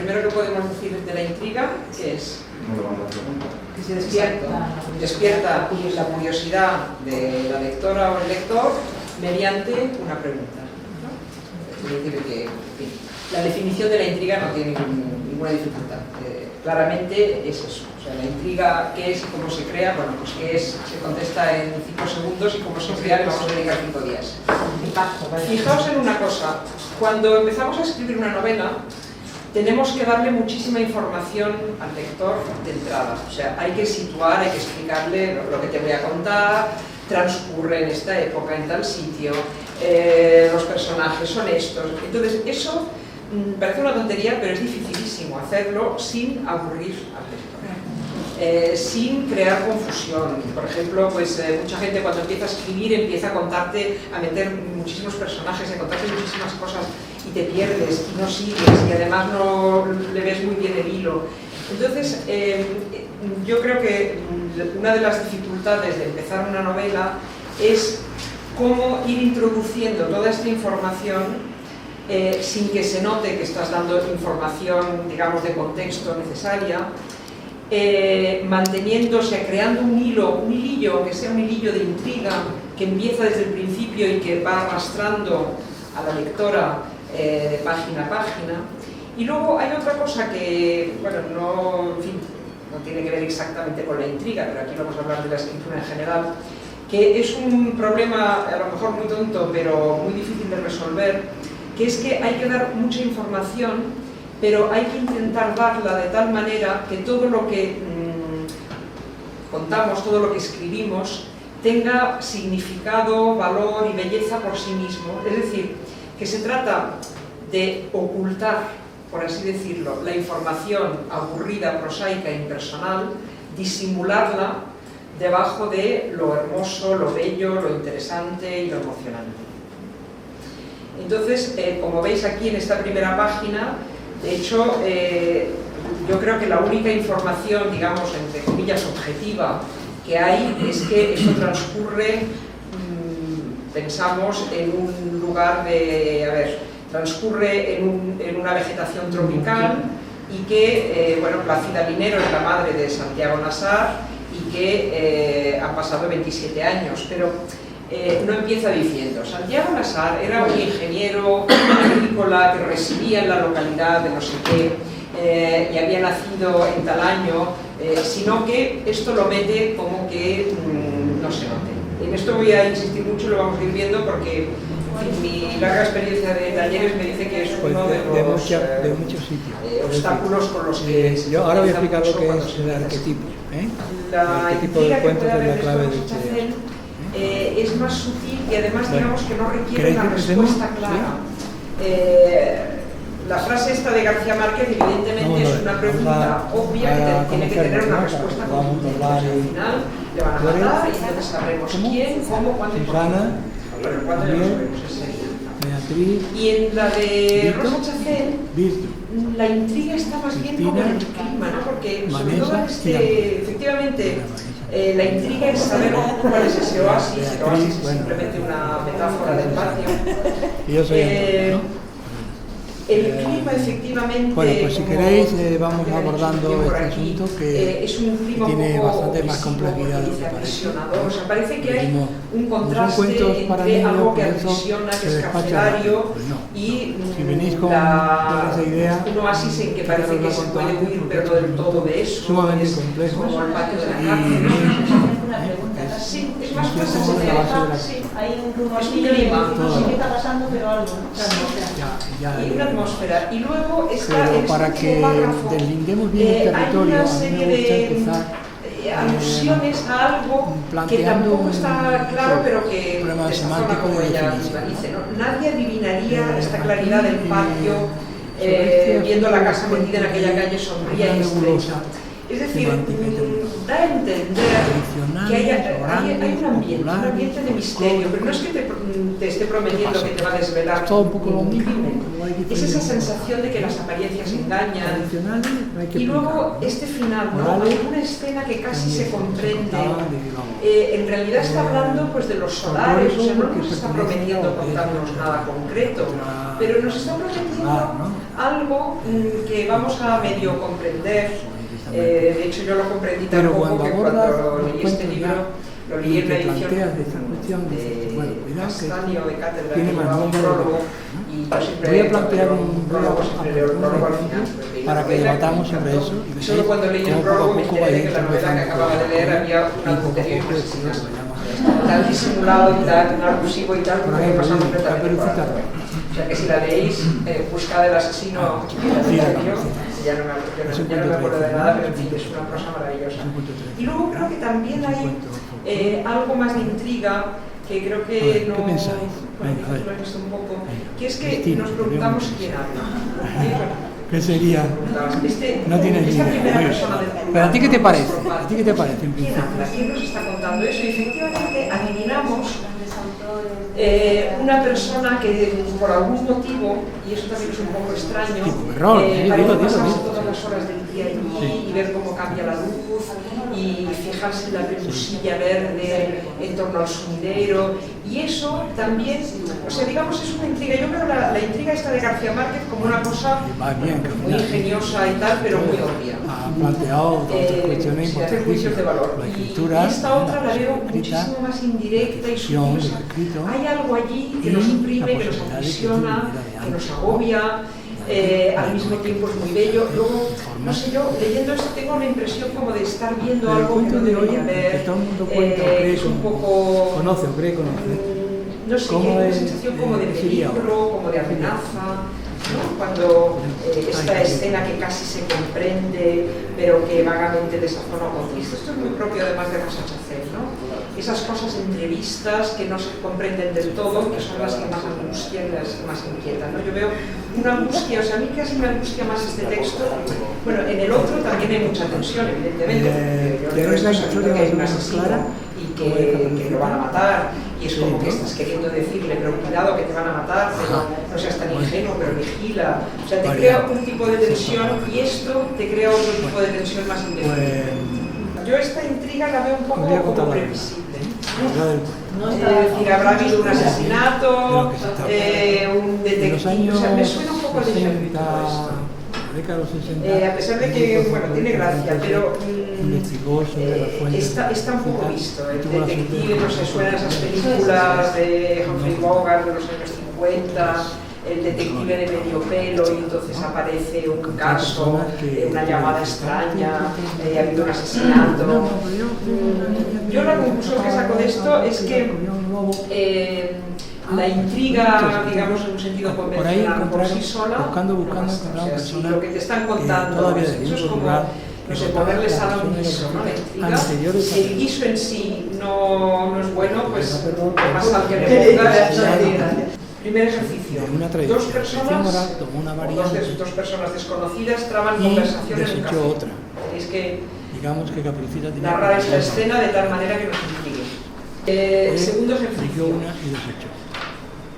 primero que podemos decir de la intriga, ¿qué es? Que se despierta La curiosidad de la lectora o el lector mediante una pregunta, ¿no? Es decir, que, en fin, la definición de la intriga no tiene ninguna dificultad. Claramente es eso. O sea, la intriga, ¿qué es y cómo se crea? Bueno, pues qué es, se contesta en 5 segundos, y cómo se crea le vamos a dedicar 5 días. Fijaos en una cosa, cuando empezamos a escribir una novela, tenemos que darle muchísima información al lector de entrada. O sea, hay que situar, hay que explicarle lo que te voy a contar, transcurre en esta época, en tal sitio, los personajes son estos. Entonces, eso parece una tontería, pero es dificilísimo hacerlo sin aburrir al lector, sin crear confusión. Por ejemplo, pues mucha gente cuando empieza a escribir empieza a contarte, a meter muchísimos personajes, a contarte muchísimas cosas, y te pierdes y no sigues, y además no le ves muy bien el hilo. Entonces, yo creo que una de las dificultades de empezar una novela es cómo ir introduciendo toda esta información sin que se note que estás dando información, digamos, de contexto necesaria, manteniéndose, creando un hilillo, que sea un hilillo de intriga, que empieza desde el principio y que va arrastrando a la lectora de página a página. Y luego hay otra cosa que, bueno, no, en fin, no tiene que ver exactamente con la intriga, pero aquí vamos a hablar de la escritura en general, que es un problema a lo mejor muy tonto, pero muy difícil de resolver, que es que hay que dar mucha información, pero hay que intentar darla de tal manera que todo lo que contamos, todo lo que escribimos, tenga significado, valor y belleza por sí mismo. Es decir, que se trata de ocultar, por así decirlo, la información aburrida, prosaica e impersonal, disimularla debajo de lo hermoso, lo bello, lo interesante y lo emocionante. Entonces, como veis aquí en esta primera página, de hecho, yo creo que la única información, digamos, entre comillas, objetiva que hay es que esto transcurre, pensamos, en un lugar de, transcurre en una vegetación tropical, y que, bueno, Plácida Linero es la madre de Santiago Nassar, y que han pasado 27 años, pero no empieza diciendo: Santiago Nassar era un ingeniero agrícola que residía en la localidad de no sé qué, y había nacido en tal año, sino que esto lo mete como que no se note. En esto voy a insistir mucho, lo vamos a ir viendo, porque en fin, mi larga experiencia de talleres me dice que es uno de muchos sitios. Obstáculos con los que yo ahora voy a explicar lo que es el arquetipo. El arquetipo del cuento es la clave de este. Es más sutil y además, digamos, que no requiere una respuesta clara. La frase esta de García Márquez evidentemente es una pregunta obvia que tiene que tener una respuesta contundente. Al final le van a matar y entonces sabremos quién, cómo, cuándo y por qué. Bueno, cuándo ya lo sabemos, es serio. Y en la de Rosa Chacel, la intriga está más bien como en el clima, ¿no? Porque sobre todo efectivamente, la intriga es saber cuál es ese oasis. El oasis es simplemente una metáfora del patio. El clima, efectivamente. Bueno, pues si queréis, vamos abordando este asunto que es un clima tiene un poco bastante más complejidad de lo que parece. O sea, parece que hay un son contraste cuentos para entre niños, algo que por eso aprisiona, que se es despacha carcelario, rápido. Pues no. y Si venís con esa idea, un oasis en que parece que se puede huir, pero no del todo de eso. sumamente es complejo como el patio de la y cárcel. Una pregunta, Sí, es más es fácil de dejar, sí. hay un Es rumorcillo un de clima. no sé qué está pasando, pero algo, ¿no? Y una atmósfera. Y luego está pero el para que párrafo, deslindemos bien el hay territorio, una a mí serie me gusta de empezar alusiones a algo que planteando tampoco está claro, pero que problema de esta semántico forma como de ella definición. dice, ¿no? Nadie adivinaría esta claridad del patio sobre viendo la casa metida en aquella calle sombría y estrecha. Es decir, da a entender que hay un ambiente de misterio, pero no es que te esté prometiendo que te va a desvelar todo un poco lo mismo. Es esa sensación de que las apariencias engañan. Y luego este final, ¿no? Hay una escena que casi se comprende. En realidad está hablando, pues, de los solares, o sea, no nos está prometiendo contarnos nada concreto, pero nos está prometiendo algo que vamos a medio comprender. De hecho, yo lo comprendí tan poco que cuando leí este libro, lo leí en una edición de Castaño, de Cátedra, que llevaba un prólogo, y yo siempre leo el prólogo al final, para que debatamos sobre eso. Y solo cuando leí el prólogo me enteré de que la novela que acababa de leer había un adulterio y un asesinato. Tan disimulado y tan abusivo y tal, porque pasa completamente por alto. O sea que si la leéis, buscad el asesino en serio, ya no me acuerdo de nada, pero en fin, es una prosa maravillosa. Y luego creo que también hay algo más de intriga, que creo que no... ¿Qué pensáis? Lo he visto un poco, que es que nos preguntamos quién habla. ¿Qué sería? No tienes ni idea. Pero ¿a ti qué te parece? ¿A ti qué te parece en principio? ¿Quién nos está contando eso? Y efectivamente adivinamos una persona que por algún motivo, y eso también es un poco extraño, parece pasarse todas las horas del día allí y ver cómo cambia la luz y fijarse en la pelusilla verde en torno al sumidero, y eso también, o sea, digamos, es una intriga. Yo veo la intriga esta de García Márquez como una cosa muy ingeniosa y tal, pero muy obvia. Ha planteado otras cuestiones juicios de valor. Y esta otra la veo muchísimo más indirecta y sutil. Hay algo allí que nos imprime, que nos aprisiona, que nos agobia. Al mismo tiempo es muy bello. Luego, no sé, yo leyendo esto tengo una impresión como de estar viendo algo que no debería ver, que es un poco... Conoce o cree conocer. No sé, hay una sensación como de peligro, como de amenaza, ¿no? Cuando esta escena que casi se comprende, pero que vagamente desazona o triste. Esto es muy propio además de Rosa Chacel, ¿no? Esas cosas entrevistas que no se comprenden del todo, que son las que más angustian y las que más inquietan, ¿no? Yo veo una angustia, o sea, a mí casi me angustia más este texto. Bueno, en el otro también hay mucha tensión, evidentemente, porque yo estoy sabiendo que hay un asesino y que lo van a matar, y es como que estás queriendo decirle, pero cuidado que te van a matar, pero no seas tan ingenuo, pero vigila. O sea, te crea un tipo de tensión y esto te crea otro tipo de tensión más indefinible. Yo esta intriga la veo un poco como previsible. Es decir, habrá habido un asesinato, un detective, o sea, me suena un poco al déjà vu todo esto. A pesar de que, bueno, tiene gracia, pero está un poco visto. El detective, no sé, suenan esas películas de Humphrey Bogart de los años 50, el detective de medio pelo, y entonces aparece un caso, una llamada extraña, ha habido un asesinato. Yo la conclusión que saco de esto es que la intriga, digamos, en un sentido convencional por sí sola, o sea, si lo que te están contando, eso es como, no sé, ponerle sal a un guiso, ¿no? La intriga, si el guiso en sí no es bueno, pues más sal que le pongas. Primer ejercicio, dos personas desconocidas traban conversación en un café. Tenéis que narrar esta escena de tal manera que nos intrigue. Segundo ejercicio,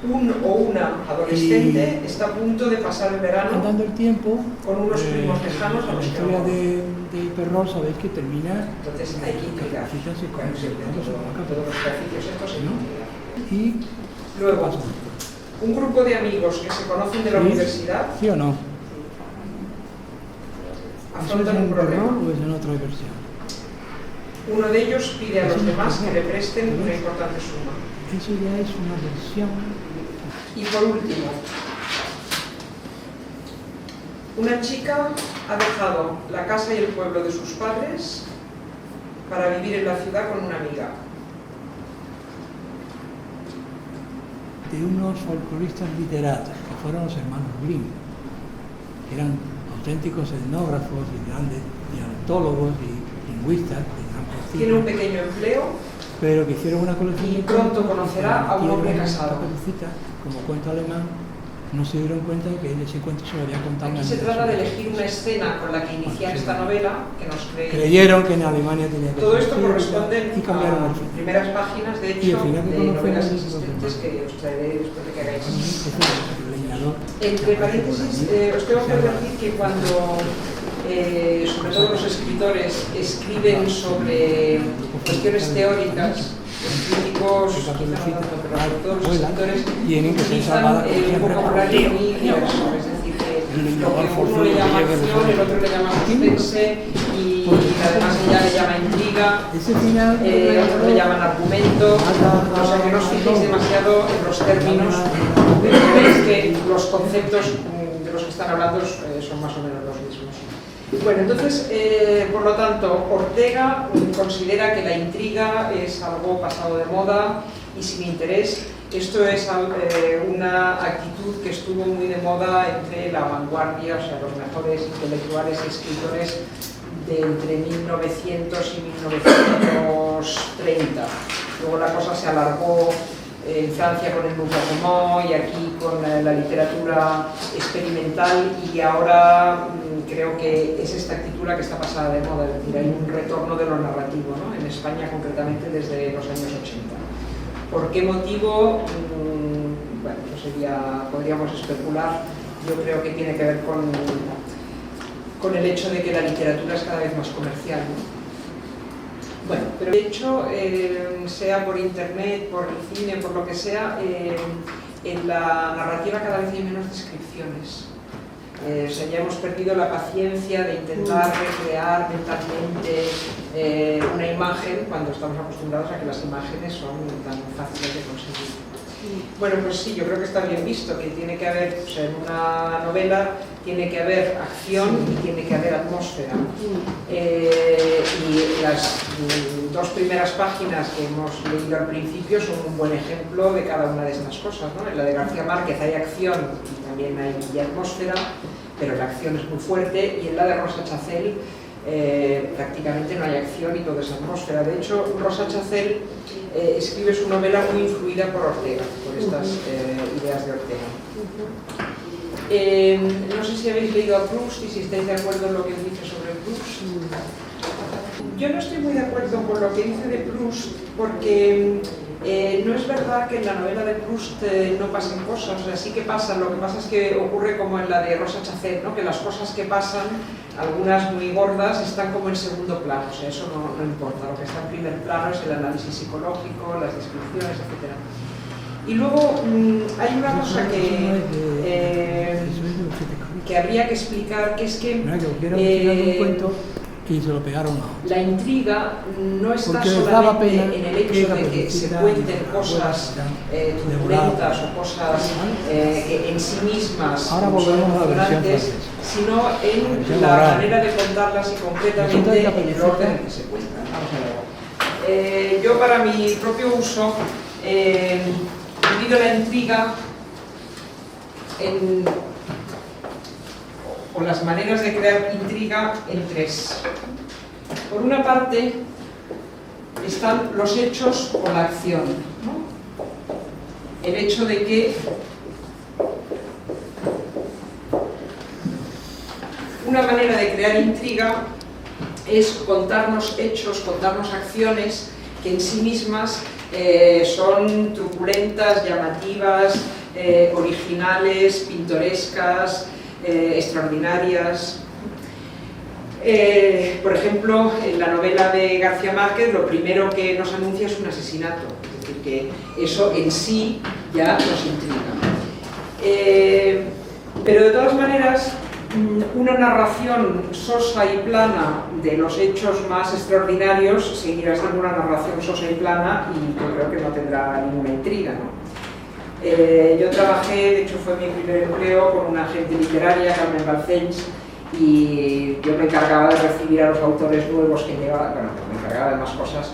un o una adolescente está a punto de pasar el verano con unos primos lejanos a los que no conoce. Sabéis que termina. Entonces hay que intrigar. Todos los ejercicios estos se intrigan. Y luego, un grupo de amigos que se conocen de la universidad. ¿Sí o no? Afrontan un problema. ¿O es en otra versión? Uno de ellos pide a los demás que le presten una importante suma. Eso ya es una versión. Y por último, una chica ha dejado la casa y el pueblo de sus padres para vivir en la ciudad con una amiga. De unos folcloristas literatos, que fueron los hermanos Grimm, que eran auténticos etnógrafos y grandes dialektólogos y lingüistas de gran prestigio. Tiene un pequeño empleo, pero que hicieron una colección y pronto conocerá a un hombre casado. Como cuento alemán, no se dieron cuenta de que ese cuento se lo había contado. Aquí se trata de elegir una escena con la que iniciar esta novela, que nos creyeron que en Alemania tenía que todo esto corresponde y cambiaron a las primeras páginas, de hecho, de novelas existentes que os traeré después de que hagáis. Entre paréntesis, os tengo que advertir que cuando sobre todo los escritores escriben sobre cuestiones teóricas, los críticos, quizá no tanto, pero sobre todo los escritores utilizan un vocabulario muy diverso, es decir, que lo que uno le llama acción, el otro le llama suspense y además ella le llama intriga, otros le llaman argumento, o sea que no os fijéis demasiado en los términos, pero veis que los conceptos de los que están hablando son más o menos los mismos. Bueno, entonces, por lo tanto, Ortega considera que la intriga es algo pasado de moda y sin interés. Esto es una actitud que estuvo muy de moda entre la vanguardia, o sea, los mejores intelectuales y escritores de entre 1900 y 1930. Luego la cosa se alargó en Francia con el Nouveau Roman y aquí con la literatura experimental, y ahora creo que es esta actitud la que está pasada de moda, es decir, hay un retorno de lo narrativo, ¿no? En España concretamente desde los años 80. ¿Por qué motivo? Bueno, eso podríamos especular. Yo creo que tiene que ver con el hecho de que la literatura es cada vez más comercial, ¿no? Bueno, pero de hecho, sea por internet, por el cine, por lo que sea, en la narrativa cada vez hay menos descripciones. O sea, ya hemos perdido la paciencia de intentar recrear mentalmente una imagen cuando estamos acostumbrados a que las imágenes son tan fáciles de conseguir. Bueno, pues sí, yo creo que está bien visto que tiene que haber, o sea, en una novela tiene que haber acción y tiene que haber atmósfera. Y las dos primeras páginas que hemos leído al principio son un buen ejemplo de cada una de estas cosas, ¿no? En la de García Márquez hay acción y también hay atmósfera, pero la acción es muy fuerte, y en la de Rosa Chacel prácticamente no hay acción y todo es atmósfera. De hecho, Rosa Chacel escribe su novela muy influida por Ortega, por estas ideas de Ortega. No sé si habéis leído a Proust y si estáis de acuerdo en lo que os dice sobre Proust. Yo no estoy muy de acuerdo con lo que dice de Proust, porque no es verdad que en la novela de Proust no pasen cosas, o sea, sí que pasan, lo que pasa es que ocurre como en la de Rosa Chacel, ¿no? Que las cosas que pasan, algunas muy gordas, están como en segundo plano, o sea, eso no importa, lo que está en primer plano es el análisis psicológico, las descripciones, etc. Y luego hay una cosa que habría que explicar, que es que y se lo pegaron a la intriga no está solamente en el hecho de que se cuenten cosas turbulentas o cosas que en sí mismas son emocionantes, sino en la manera de contarlas y concretamente en el orden en que se cuentan. Vamos a ver. Yo, para mi propio uso, divido la intriga o las maneras de crear intriga en tres. Por una parte están los hechos o la acción, ¿no? El hecho de que una manera de crear intriga es contarnos hechos, contarnos acciones que en sí mismas son truculentas, llamativas, originales, pintorescas, extraordinarias. Por ejemplo, en la novela de García Márquez lo primero que nos anuncia es un asesinato, es decir, que eso en sí ya nos intriga. Pero de todas maneras, una narración sosa y plana de los hechos más extraordinarios seguirá siendo una narración sosa y plana, y yo creo que no tendrá ninguna intriga, ¿no? Yo trabajé, de hecho fue mi primer empleo, con una agente literaria, Carmen Balcells, y yo me encargaba de recibir a los autores nuevos que llegaban, bueno, me encargaba de más cosas,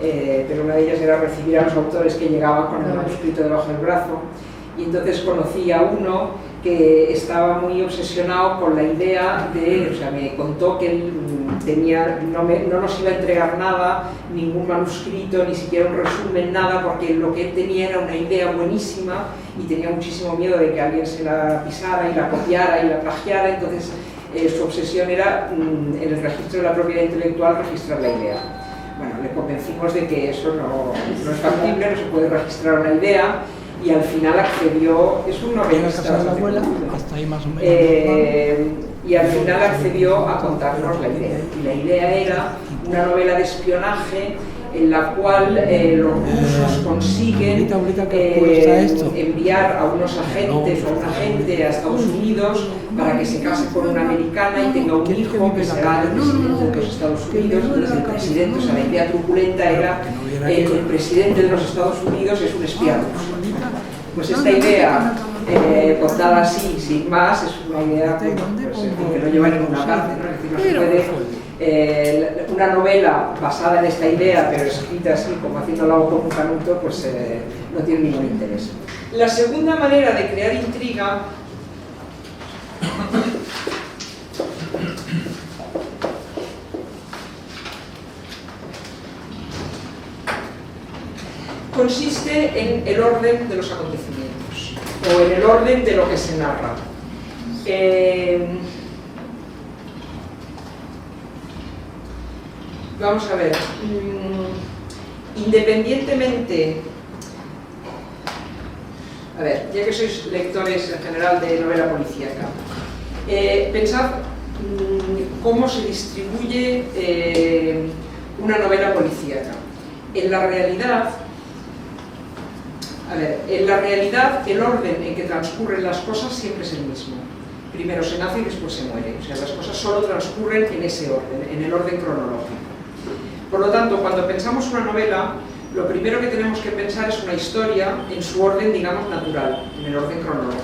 pero una de ellas era recibir a los autores que llegaban con el manuscrito debajo del brazo, y entonces conocí a uno que estaba muy obsesionado con la idea de, o sea, me contó que él no nos iba a entregar nada, ningún manuscrito, ni siquiera un resumen, nada, porque lo que él tenía era una idea buenísima y tenía muchísimo miedo de que alguien se la pisara y la copiara y la plagiara. Entonces su obsesión era, en el registro de la propiedad intelectual, registrar la idea. Bueno, le convencimos de que eso no es factible, no se puede registrar una idea, y al final accedió, es un novelista hasta ahí más o menos, y al final accedió a contarnos la idea. Y la idea era una novela de espionaje en la cual los rusos consiguen enviar a unos agentes o a un agente a Estados Unidos para que se case con una americana y tenga un hijo que será el presidente de los Estados Unidos. Entonces el presidente, o sea, la idea truculenta era el presidente de los Estados Unidos es un espía ruso. Pues esta idea, contada así, sin más, es una idea pues, que no lleva a ninguna parte, ¿no? Es decir, no se puede... una novela basada en esta idea, pero escrita así, como haciéndola con un canuto, pues no tiene ningún interés. La segunda manera de crear intriga consiste en el orden de los acontecimientos, o en el orden de lo que se narra. Vamos a ver, independientemente, a ver, ya que sois lectores en general de novela policíaca, pensad cómo se distribuye una novela policíaca. En la realidad, el orden en que transcurren las cosas siempre es el mismo. Primero se nace y después se muere, o sea, las cosas solo transcurren en ese orden, en el orden cronológico. Por lo tanto, cuando pensamos una novela, lo primero que tenemos que pensar es una historia en su orden, digamos, natural, en el orden cronológico.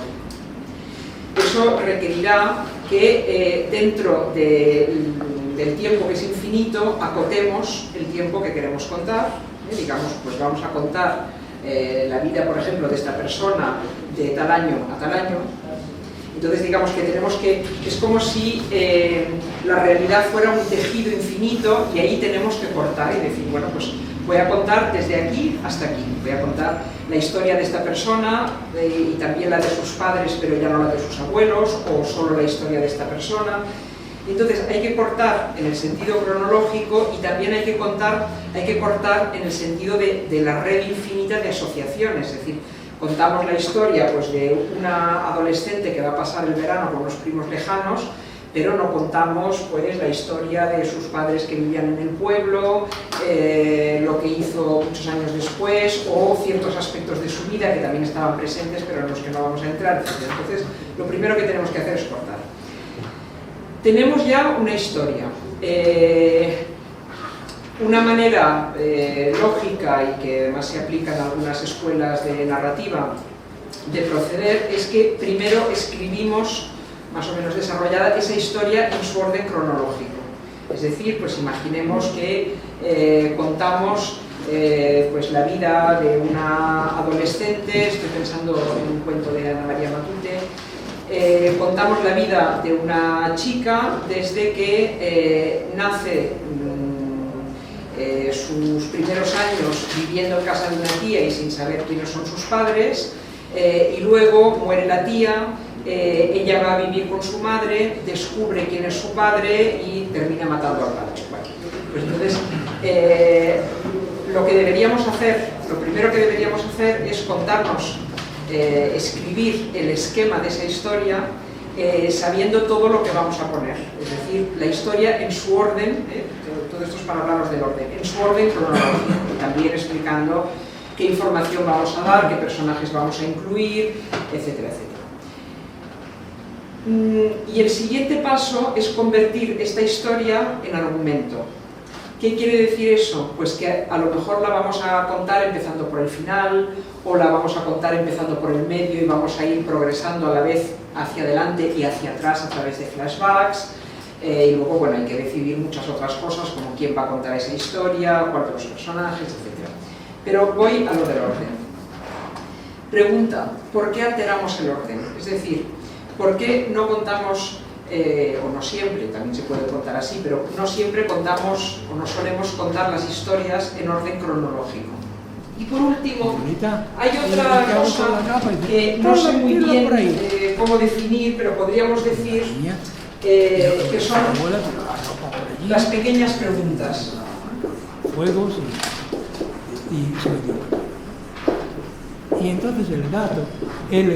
Eso requerirá que dentro del tiempo que es infinito, acotemos el tiempo que queremos contar. Digamos, pues vamos a contar la vida, por ejemplo, de esta persona de tal año a tal año. Entonces digamos que tenemos que, es como si la realidad fuera un tejido infinito y ahí tenemos que cortar y decir, bueno, pues voy a contar desde aquí hasta aquí, voy a contar la historia de esta persona y también la de sus padres, pero ya no la de sus abuelos, o solo la historia de esta persona. Entonces hay que cortar en el sentido cronológico y también hay que cortar en el sentido de la red infinita de asociaciones, es decir, contamos la historia pues, de una adolescente que va a pasar el verano con unos primos lejanos, pero no contamos pues, la historia de sus padres que vivían en el pueblo, lo que hizo muchos años después, o ciertos aspectos de su vida que también estaban presentes, pero en los que no vamos a entrar, etc. Entonces, lo primero que tenemos que hacer es cortar. Tenemos ya una historia. Una manera lógica y que además se aplica en algunas escuelas de narrativa de proceder es que primero escribimos, más o menos desarrollada, esa historia en su orden cronológico. Es decir, pues imaginemos que contamos pues la vida de una adolescente, estoy pensando en un cuento de Ana María Matute, contamos la vida de una chica desde que nace sus primeros años viviendo en casa de una tía y sin saber quiénes son sus padres, y luego muere la tía, ella va a vivir con su madre, descubre quién es su padre y termina matando al padre. Bueno, pues entonces, lo primero que deberíamos hacer es contarnos, escribir el esquema de esa historia, sabiendo todo lo que vamos a poner, es decir, la historia en su orden, todo esto es para hablaros del orden, en su orden cronológico, también explicando qué información vamos a dar, qué personajes vamos a incluir, etcétera, etcétera. Y el siguiente paso es convertir esta historia en argumento. ¿Qué quiere decir eso? Pues que a lo mejor la vamos a contar empezando por el final, o la vamos a contar empezando por el medio y vamos a ir progresando a la vez hacia adelante y hacia atrás a través de flashbacks, y luego, bueno, hay que decidir muchas otras cosas, como quién va a contar esa historia, cuál de los personajes, etc. Pero voy a lo del orden. Pregunta, ¿por qué alteramos el orden? Es decir, ¿por qué no contamos, o no siempre, también se puede contar así, pero no siempre contamos o no solemos contar las historias en orden cronológico? Y por último, hay otra cosa que no sé muy bien cómo definir, pero podríamos decir que son las pequeñas preguntas. Juegos y entonces el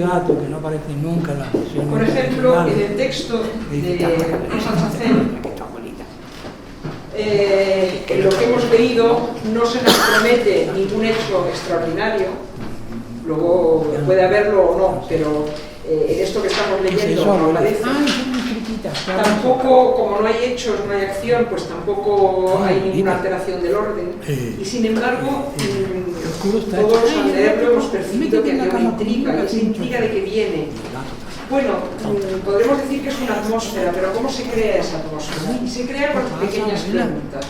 gato que no aparece nunca en la versión. Por ejemplo, en el texto de Rosa Chacén, lo que hemos contenido no se nos promete ningún hecho extraordinario, luego puede haberlo o no, pero en esto que estamos leyendo no aparece. Tampoco, como no hay hechos, no hay acción, pues tampoco hay ninguna alteración del orden. Y sin embargo, todos al leerlo hemos percibido que hay una intriga, y esa intriga de qué viene. Bueno, podremos decir que es una atmósfera, pero ¿cómo se crea esa atmósfera? Y se crea con pequeñas preguntas.